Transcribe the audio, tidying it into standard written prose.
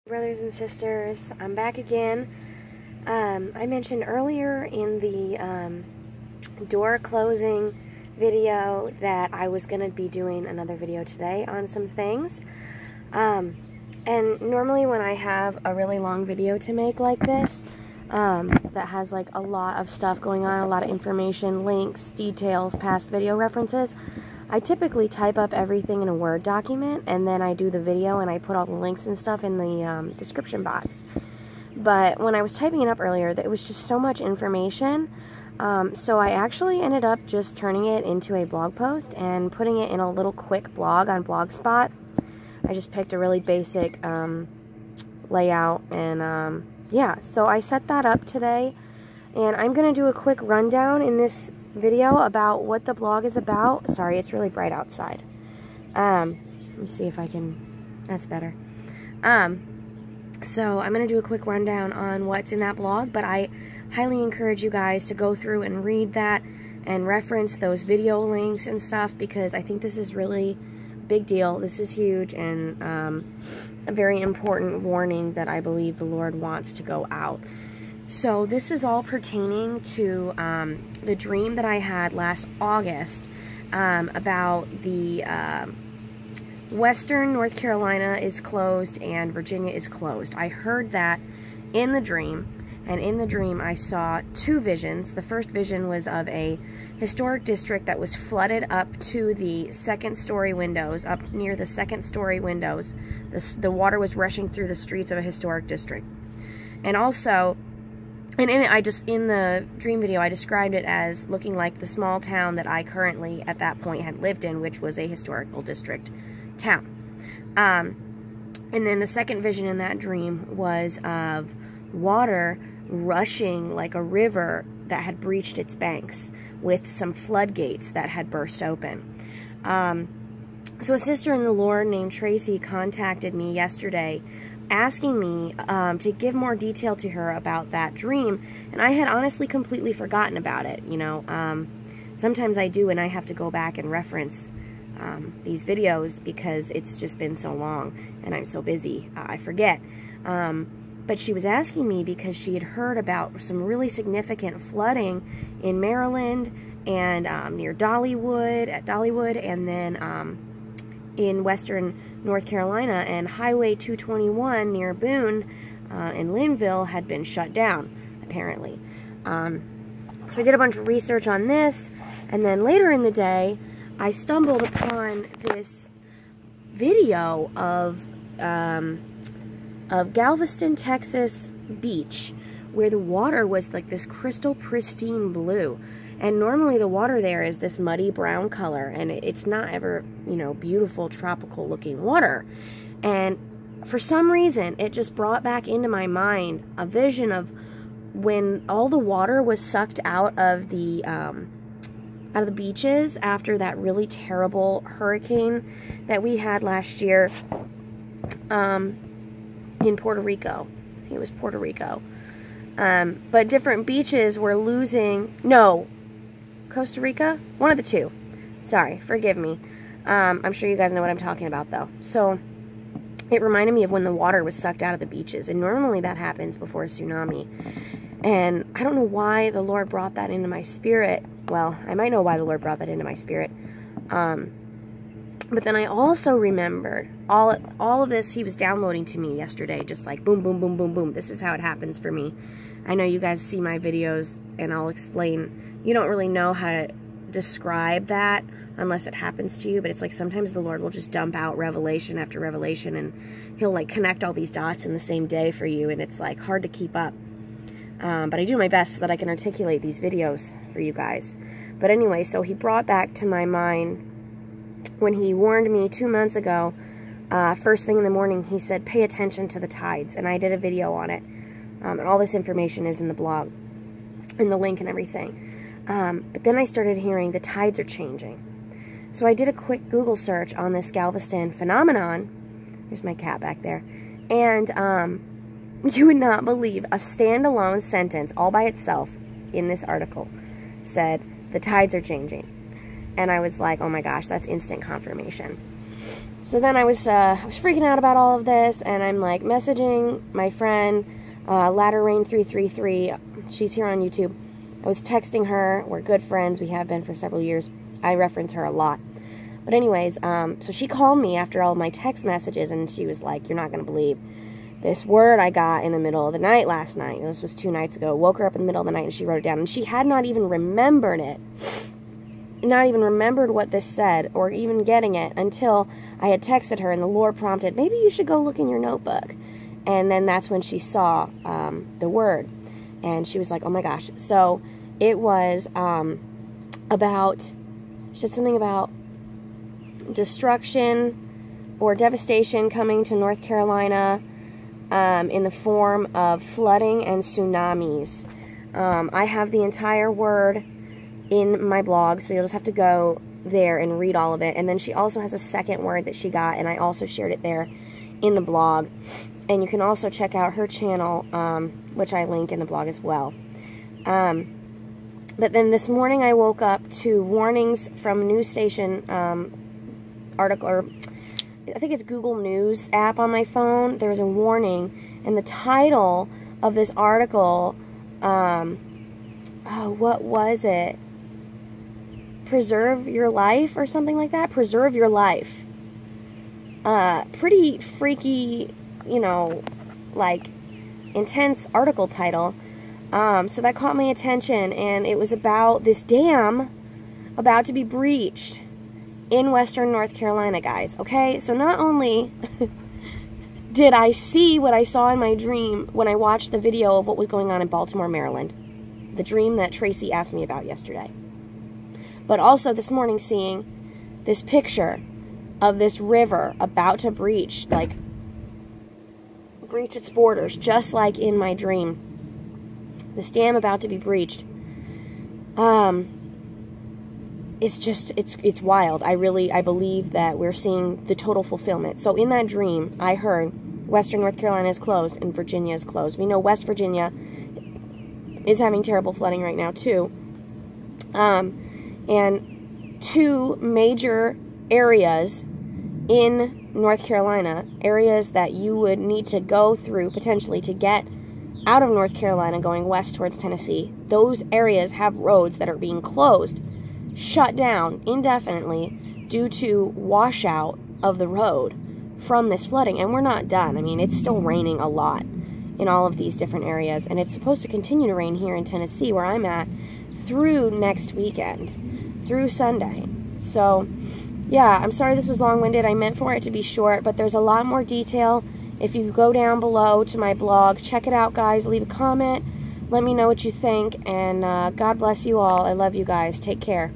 Brothers and sisters, I'm back again. I mentioned earlier in the door closing video that I was going to be doing another video today on some things. And normally when I have a really long video to make like this, that has like a lot of stuff going on, a lot of information, links, details, past video references, I typically type up everything in a Word document, and then I do the video and I put all the links and stuff in the description box. But when I was typing it up earlier, it was just so much information, so I actually ended up just turning it into a blog post and putting it in a little quick blog on Blogspot. I just picked a really basic layout, and yeah, so I set that up today, and I'm going to do a quick rundown in this video about what the blog is about. Sorry, it's really bright outside. Let me see if I can, that's better. So I'm going to do a quick rundown on what's in that blog, but I highly encourage you guys to go through and read that and reference those video links and stuff, because I think this is really big deal. This is huge, and a very important warning that I believe the Lord wants to go out. So this is all pertaining to the dream that I had last August about the Western North Carolina is closed and Virginia is closed. I heard that in the dream, and in the dream I saw two visions. The first vision was of a historic district that was flooded up to the second-story windows, up near the second-story windows. The water was rushing through the streets of a historic district. And also, and in the dream video, I described it as looking like the small town that I currently, at that point, had lived in, which was a historical district town. And then the second vision in that dream was of water rushing like a river that had breached its banks, with some floodgates that had burst open. So a sister in the Lord named Tracy contacted me yesterday asking me to give more detail to her about that dream, and I had honestly completely forgotten about it. You know, sometimes I do, and I have to go back and reference these videos because it's just been so long and I'm so busy, I forget. But she was asking me because she had heard about some really significant flooding in Maryland and near Dollywood, and then in Western North Carolina, and Highway 221 near Boone in Linville had been shut down, apparently. So I did a bunch of research on this, and then later in the day, I stumbled upon this video of Galveston, Texas beach, where the water was like this crystal pristine blue. And normally the water there is this muddy brown color, and it's not ever, you know, beautiful tropical looking water. And for some reason, it just brought back into my mind a vision of when all the water was sucked out of the beaches after that really terrible hurricane that we had last year in Puerto Rico. I think it was Puerto Rico. But different beaches were losing, no, Costa Rica? One of the two. Sorry, forgive me. I'm sure you guys know what I'm talking about, though. So, it reminded me of when the water was sucked out of the beaches, and normally that happens before a tsunami. And I don't know why the Lord brought that into my spirit. Well, I might know why the Lord brought that into my spirit. But then I also remembered all of this He was downloading to me yesterday, just like boom, boom, boom, boom, boom. This is how it happens for me. I know you guys see my videos, and I'll explain. You don't really know how to describe that unless it happens to you, but it's like sometimes the Lord will just dump out revelation after revelation, and He'll like connect all these dots in the same day for you, and it's like hard to keep up. But I do my best so that I can articulate these videos for you guys. But anyway, so He brought back to my mind when He warned me 2 months ago, first thing in the morning, He said, pay attention to the tides, and I did a video on it. And all this information is in the blog, in the link and everything. But then I started hearing the tides are changing. So I did a quick Google search on this Galveston phenomenon. There's my cat back there. And you would not believe, a standalone sentence all by itself in this article said, the tides are changing. And I was like, oh my gosh, that's instant confirmation. So then I was freaking out about all of this, and I'm like messaging my friend, Ladder Rain 333. She's here on YouTube. I was texting her. We're good friends. We have been for several years. I reference her a lot. But anyways, so she called me after all my text messages, and she was like, "You're not going to believe this word I got in the middle of the night last night." This was 2 nights ago. Woke her up in the middle of the night, and she wrote it down. And she had not even remembered it. Not even remembered what this said, or even getting it, until I had texted her, and the Lord prompted, "Maybe you should go look in your notebook." And then that's when she saw the word. And she was like, "Oh my gosh." So it was about, she said something about destruction or devastation coming to North Carolina in the form of flooding and tsunamis. I have the entire word in my blog, so you'll just have to go there and read all of it. And then she also has a second word that she got, and I also shared it there in the blog. And you can also check out her channel, which I link in the blog as well. But then this morning I woke up to warnings from news station article, or I think it's Google News app on my phone. There was a warning, and the title of this article, oh, what was it? Preserve your life or something like that? Preserve your life. Pretty freaky, you know, like intense article title. So that caught my attention, and it was about this dam about to be breached in western North Carolina, guys. Okay, so not only did I see what I saw in my dream when I watched the video of what was going on in Baltimore, Maryland, the dream that Tracy asked me about yesterday, but also this morning seeing this picture of this river about to breach its borders, just like in my dream. This dam about to be breached. It's just, it's wild. I believe that we're seeing the total fulfillment. So in that dream, I heard western North Carolina is closed and Virginia is closed. We know West Virginia is having terrible flooding right now too. And 2 major areas in North Carolina, areas that you would need to go through potentially to get out of North Carolina going west towards Tennessee. Those areas have roads that are being closed, shut down indefinitely due to washout of the road from this flooding. And we're not done. I mean, it's still raining a lot in all of these different areas, and it's supposed to continue to rain here in Tennessee where I'm at through next weekend, through Sunday. So yeah, I'm sorry this was long-winded. I meant for it to be short, but there's a lot more detail. If you go down below to my blog, check it out, guys. Leave a comment. Let me know what you think, and God bless you all. I love you guys. Take care.